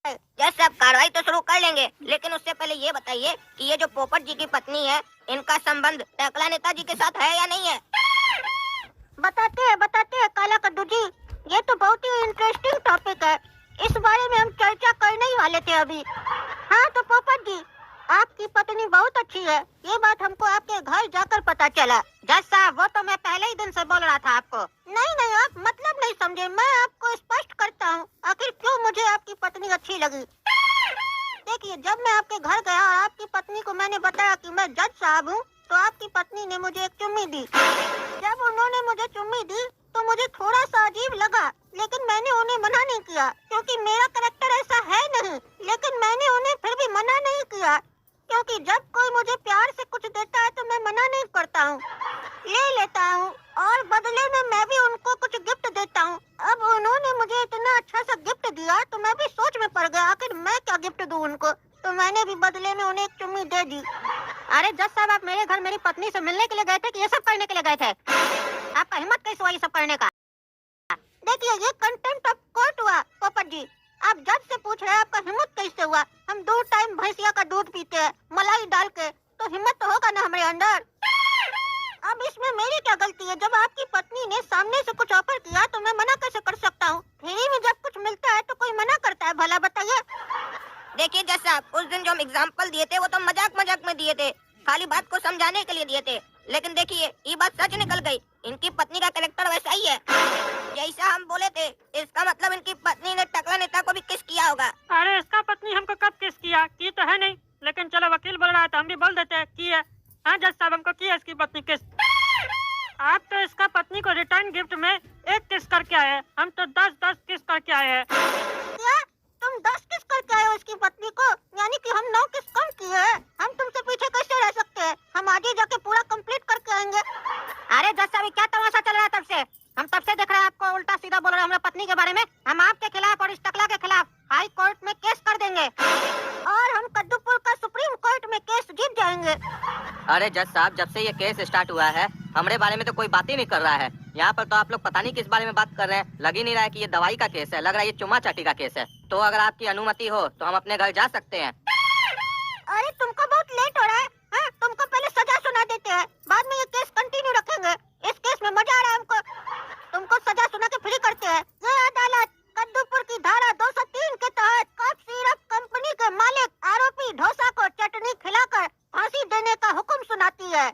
जैसे अब कार्रवाई तो शुरू कर लेंगे, लेकिन उससे पहले ये बताइए कि ये जो पोपट जी की पत्नी है, इनका संबंध टकला नेताजी के साथ है या नहीं है? बताते हैं काला कद्दू जी। ये तो बहुत ही इंटरेस्टिंग टॉपिक है। इस बारे में हम चर्चा करने ही वाले थे अभी। हाँ तो पोपट जी, आपकी पत्नी बहुत अच्छी है। ये बात हमको आपके घर जाकर पता चला। जज साहब, वो तो मैं पहले ही दिन से बोल रहा था आपको। नहीं, आप मतलब नहीं समझे। मैं आपको स्पष्ट करता हूँ आखिर क्यों मुझे आपकी पत्नी अच्छी लगी। देखिए, जब मैं आपके घर गया और आपकी पत्नी को मैंने बताया कि मैं जज साहब हूँ, तो आपकी पत्नी ने मुझे एक चुम्मी दी। जब उन्होंने मुझे चुम्मी दी तो मुझे थोड़ा सा अजीब लगा, लेकिन मैंने उन्हें मना नहीं किया क्योंकि मेरा कैरेक्टर ऐसा है नहीं। लेकिन मैंने उन्हें फिर भी मना नहीं किया क्योंकि जब कोई मुझे प्यार से कुछ देता है तो मैं मना नहीं करता हूँ, ले लेता हूँ और बदले में मैं भी उनको कुछ गिफ्ट देता हूँ। अब उन्होंने मुझे इतना अच्छा सा गिफ्ट दिया तो मैं भी सोच में पड़ गया आखिर मैं क्या गिफ्ट दूँ उनको। तो मैंने भी बदले में उन्हें एक चुम्मी दे दी। अरे जज साहब, आप मेरे घर मेरी पत्नी से मिलने के लिए गए थे कि ये सब करने के लिए गए थे? आपका हिम्मत कैसे हुआ ये सब करने का? देखिए, ये कंटेम्प्ट ऑफ कोर्ट हुआ पोपट जी। आप जज से पूछ रहे हैं आपका हिम्मत कैसे हुआ। हम 2 टाइम भैंसिया का दूध पीते हैं मलाई डाल के, तो हिम्मत तो होगा ना हमारे अंदर। अब इसमें मेरी क्या गलती है? जब आपकी पत्नी ने सामने से कुछ ऑफर किया तो मैं मना कैसे कर सकता हूँ? फ्री में जब कुछ मिलता है तो कोई मना करता है भला, बताइए। देखिए जज साहब, उस दिन जो हम एग्जाम्पल दिए थे वो तो मजाक में दिए थे, खाली बात को समझाने के लिए दिए थे। लेकिन देखिए, ये बात सच निकल गई। इनकी पत्नी का कैरेक्टर वैसा ही है जैसा हम बोले थे। इसका मतलब इनकी पत्नी ने टकला नेता को भी किस किया होगा। अरे इसका पत्नी हमको कब किस किया? की तो है नहीं, लेकिन चलो वकील बोल रहा है तो हम भी बोल देते हैं की है। हाँ जज साहब, हमको की है इसकी पत्नी किस। आप तो इसका पत्नी को रिटर्न गिफ्ट में 1 किस करके आए हैं, हम तो 10 किस करके आए हैं। क्या तुम 10 किस करके आए हो इसकी पत्नी को? यानी कि हम 9 किस कम किए हैं। हम तुमसे पीछे कैसे रह सकते हैं? हम आज ही जाके पूरा कंप्लीट करके आएंगे। अरे जज साहब, क्या तमाशा चल रहा है? तब से हम तब से देख रहे हैं आपको उल्टा सीधा बोल रहे हैं हमारे पत्नी के बारे में। हम आपके खिलाफ और इस टकला के खिलाफ हाई कोर्ट में केस कर देंगे और हम कद्दूपुर का सुप्रीम कोर्ट में केस जीत जाएंगे। अरे जज साहब, जब से ये केस स्टार्ट हुआ है हमारे बारे में तो कोई बात ही नहीं कर रहा है। यहाँ पर तो आप लोग पता नहीं किस बारे में बात कर रहे हैं। लग ही नहीं रहा है कि ये दवाई का केस है, लग रहा है ये चुम्मा चाटी का केस है। तो अगर आपकी अनुमति हो तो हम अपने घर जा सकते हैं। अरे तुमको बहुत लेट हो रहा है। हाँ, तुमको पहले सजा सुना देते हैं, बाद में ये केस कंटिन्यू रखेंगे। इस केस में मजा आ रहा है हमको। तुमको सजा सुना के फ्री करते हैं। ये अदालत कद्दूपुर की धारा 203 के तहत कफ सिरप कंपनी के मालिक आरोपी ढोसा को चटनी खिलाकर फांसी देने का हुक्म सुनाती है।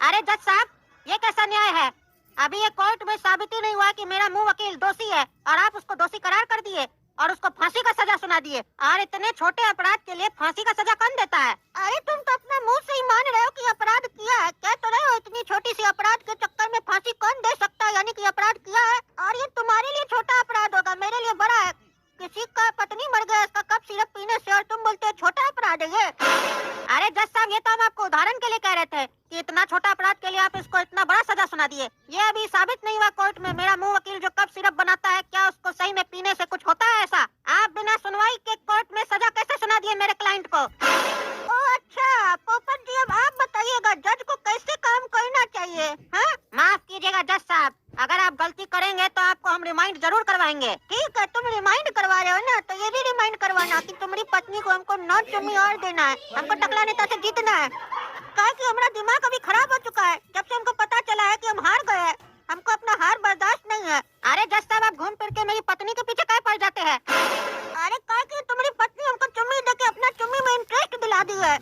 अरे जज साहब, ये कैसा न्याय है? अभी ये कोर्ट में साबित ही नहीं हुआ कि मेरा मुंह वकील दोषी है और आप उसको दोषी करार कर दिए और उसको फांसी का सजा सुना दिए। और इतने छोटे अपराध के लिए फांसी का सजा कौन देता है? अरे तुम तो अपने मुंह से ही मान रहे हो कि अपराध किया है। कह तो रहे हो इतनी छोटी सी अपराध के चक्कर में फांसी कौन दे सकता है, यानी कि अपराध किया है। और ये तुम्हारे लिए छोटा अपराध होगा, मेरे लिए बड़ा है। किसी का पत्नी मर गया इसका कप सिरप पीने से और तुम बोलते हो छोटा अपराध है ये। अरे जज साहब, ये तो हम आपको उदाहरण के लिए कह रहे थे कि इतना छोटा अपराध के लिए आप इसको इतना बड़ा सजा सुना दिए। ये अभी साबित नहीं हुआ कोर्ट में मेरा मुंह वकील जो कप सिरप बनाता है क्या उसको सही में पीने से कुछ होता है ऐसा? आप बिना सुनवाई के कोर्ट में सजा कैसे सुना दिए मेरे क्लाइंट को? ओ अच्छा पोपट जी, अब आप बताइएगा जज को कैसे काम करना चाहिए। हाँ, माफ कीजिएगा जज साहब, अगर आप गलती करेंगे तो आपको हम रिमाइंड जरूर करवाएंगे। ठीक है, तुम रिमाइंड करवा रहे हो ना, तो ये भी रिमाइंड करवाना कि तुम्हारी पत्नी को हमको 9 चुम्मी और देना है। हमको टकला नेता से जीतना है। कहा कि हमारा दिमाग अभी खराब हो चुका है जब से हमको पता चला है कि हम हार गए हैं। हमको अपना हार बर्दाश्त नहीं है। अरे जज साहब, आप घूम फिर के मेरी पत्नी के पीछे क्या पड़ जाते हैं? अरे कहा कि तुम्हारी पत्नी हमको चुम्मी देके अपना चुम्मी में इंटरेस्ट दिला दी है।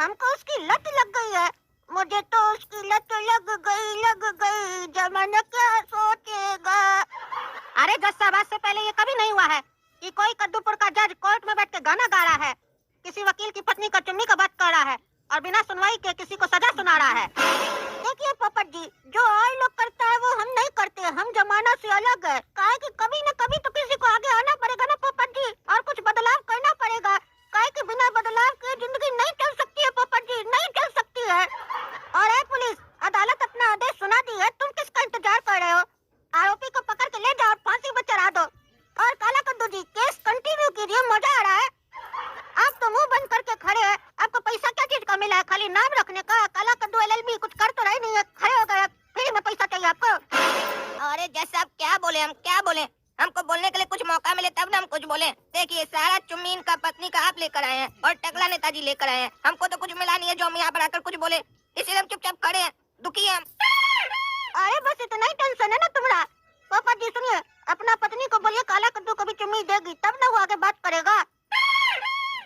हमको उसकी लत लग गई है। मुझे तो उसकी लत लग गई। जमाना क्या सोचेगा। अरे जज साहब, आज से पहले ये कभी नहीं हुआ है कि कोई कद्दूपुर का जज कोर्ट में बैठ के गाना गा रहा है, किसी वकील की पत्नी का चुम्मी का बात कर रहा है और बिना सुनवाई के किसी को सजा सुना रहा है। देखिए पोपट जी, जो और लोग करता है वो हम नहीं करते। हम जमाना से अलग है। काहे कि कभी न कभी तो किसी को आगे आना पड़ेगा ना पोपट जी, और कुछ बदलाव करना पड़ेगा। काहे कि बिना बदलाव के जिंदगी नहीं चल सकती है पोपट जी, नहीं चल सकती है। और है पुलिस, अदालत अपना आदेश सुना दी है, तुम किसका इंतजार कर रहे हो? आरोपी को पकड़ के ले जाओ और फांसी पर चढ़ा दो। और काला कद्दू जी, केस कंटिन्यू कीजिए, मजा आ रहा है। आप तो मुंह बंद करके खड़े हैं। आपको पैसा क्या चीज का मिला है? खाली नाम रखने का। काला कद्दू LLB कुछ कर तो रहे नहीं है, खड़े हो गए। फ्री में पैसा चाहिए आपको? अरे जज साहब, क्या बोले हम, क्या बोले? हमको बोलने के लिए कुछ मौका मिले तब ना हम कुछ बोले। देखिए सारा चुम्मीन का पत्नी का आप लेकर आए हैं और टकला नेताजी लेकर आए हैं। हमको तो कुछ मिला नहीं है जो हम यहाँ पर आकर कुछ बोले, इसीलिए हम चुपचाप खड़े हैं, दुखी हैं हम। अरे बस इतना ही टेंशन है ना तुम्हारा? पापा जी सुनिए, अपना पत्नी को बोलिए काला कद्दू कभी चुम्मी देगी तब ना वो आगे बात करेगा।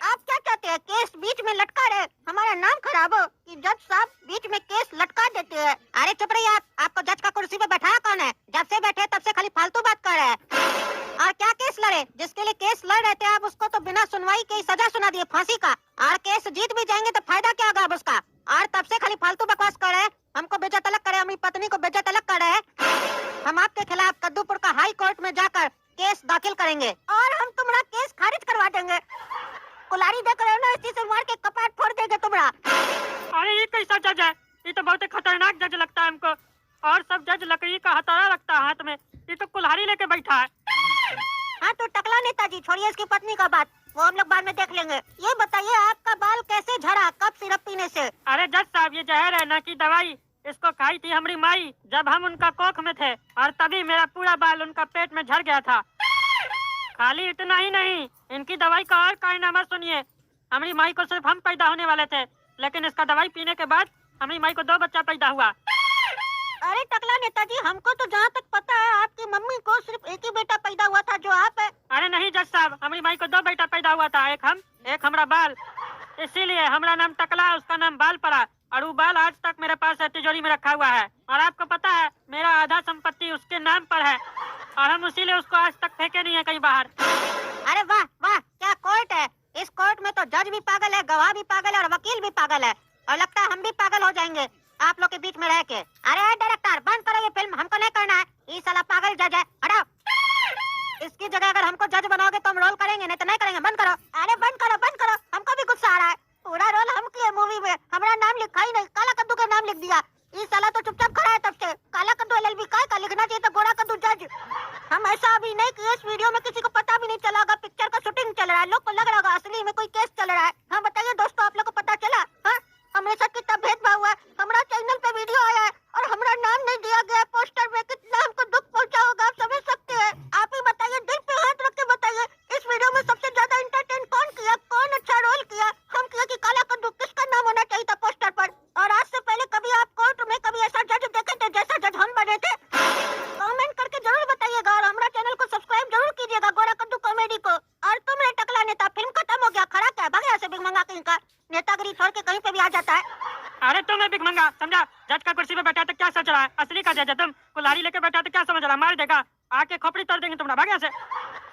आप क्या चाहते हैं, केस बीच में लटका रहे, हमारा नाम खराब हो कि जज साहब बीच में केस लटका देते हैं? अरे चुप रहिए आप, आपको जज का कुर्सी पे बैठाया कौन है? जब से बैठे तब से खाली फालतू बात कर रहे हैं। और क्या केस लड़े? जिसके लिए केस लड़ रहे थे आप उसको तो बिना सुनवाई के ही सजा सुना दिए, फांसी का। और केस जीत भी जाएंगे तो फायदा क्या होगा अब उसका? और तब से खाली फालतू बकवास कर रहे हैं, हमको बेइज्जत अलग करे, हमारी पत्नी को बेइज्जत अलग कर रहे हैं। हम आपके खिलाफ कद्दूपुर का हाई कोर्ट में जाकर केस दाखिल करेंगे और हम तुम्हारा केस खारिज करवा देंगे। कुल्हाड़ी देकर रहे हो ना, इसी से मार के कपाट फोड़ देंगे तुम्हारा। अरे ये कैसा जज है? ये तो बहुत ही खतरनाक जज लगता है हमको। और सब जज लकड़ी का हथौड़ा रखता है हाथ में, ये तो कुल्हाड़ी लेके बैठा है। हाँ तो टकला नेताजी छोड़िए इसकी पत्नी का बात, वो हम लोग बाद में देख लेंगे। ये बताइए आपका बाल कैसे झड़ा, कब सिरप पीने से? अरे जज साहब ये जहर है ना की दवाई, इसको खाई थी हमारी माई जब हम उनका कोख में थे, और तभी मेरा पूरा बाल उनका पेट में झड़ गया था। खाली इतना ही नहीं, इनकी दवाई का और कारनामा सुनिए। हमारी माई को सिर्फ हम पैदा होने वाले थे, लेकिन इसका दवाई पीने के बाद हमारी माई को 2 बच्चा पैदा हुआ। अरे टकला नेताजी, हमको तो जहाँ तक पता है आपकी मम्मी को सिर्फ एक ही बेटा पैदा हुआ था जो आप है। अरे नहीं जज साहब, हमारी माई को 2 बेटा पैदा हुआ था, एक हम एक हमारा बाल। इसीलिए हमारा नाम टकला, उसका नाम बाल पड़ा, और वो बाल आज तक मेरे पास है, तिजोरी में रखा हुआ है। और आपको पता है मेरा आधा संपत्ति उसके नाम पर है, और हम इसीलिए उसको आज तक फेंके नहीं है कहीं बाहर। अरे वाह वाह, क्या कोर्ट है! इस कोर्ट में तो जज भी पागल है, गवाह भी पागल है और वकील भी पागल है, और लगता है हम भी पागल हो जाएंगे आप लोग के बीच में रह के। अरे डायरेक्टर बंद करो ये फिल्म, हमको नहीं करना है, ये साला पागल जज है, हटाओ। इसकी जगह अगर हमको जज बनाओगे तो हम रोल करेंगे, नहीं तो नहीं करेंगे। बंद करो, अरे बंद करो, हमको भी गुस्सा आ रहा है। पूरा रोल हम किए मूवी में, हमारा नाम लिखा ही नहीं, काला कद्दू का नाम लिख दिया। ये साला तो चुपचाप खड़ा है तब से। काला कद्दू LLB का लिखना चाहिए तो गोरा कद्दू जज। हम ऐसा अभी नहीं किए, इस वीडियो में किसी को पता भी नहीं चला होगा पिक्चर का शूटिंग चल रहा है, लोग को लग रहा होगा असली में कोई केस चल रहा है। हाँ बताइए दोस्तों, आप लोग को पता चला? हाँ हमारे साथ कितना भेदभाव हुआ है, हमारा चैनल पे वीडियो आया है और हमारा नाम नहीं दिया गया पोस्टर में, कितना हमको दुख पहुंचा होगा आप समझ सकते हैं। आप ही बताइए, दिल पे हाथ रख के बताइए, इस वीडियो में सबसे ज्यादा एंटरटेन कौन किया, कौन अच्छा रोल किया? हम किया कि काला कद्दू, किसका नाम होना चाहिए था पोस्टर पर? और आज से पहले कभी आप कोर्ट में कभी ऐसा जज देखे थे जैसा जज हम बने थे? कमेंट करके जरूर बताइएगा और हमारा चैनल को सब्सक्राइब जरूर कीजिएगा, गोरा कद्दू कॉमेडी को। और तुमने टकला नेता, फिल्म खत्म हो गया, खड़ा क्या भाग यहाँ से बिग मंगा कहीं का, नेतागिरी छोड़ के कहीं पे भी आ जाता है। अरे तुम्हें बिग मंगा समझा? जज का कुर्सी पे बैठा तो क्या सोच रहा है? असली का जज है तुम, कुल्हाड़ी लेके बैठा तो क्या समझ रहा है? मार देगा, आके खोपड़ी तोड़ देंगे तुम्हारा, भाग यहाँ से।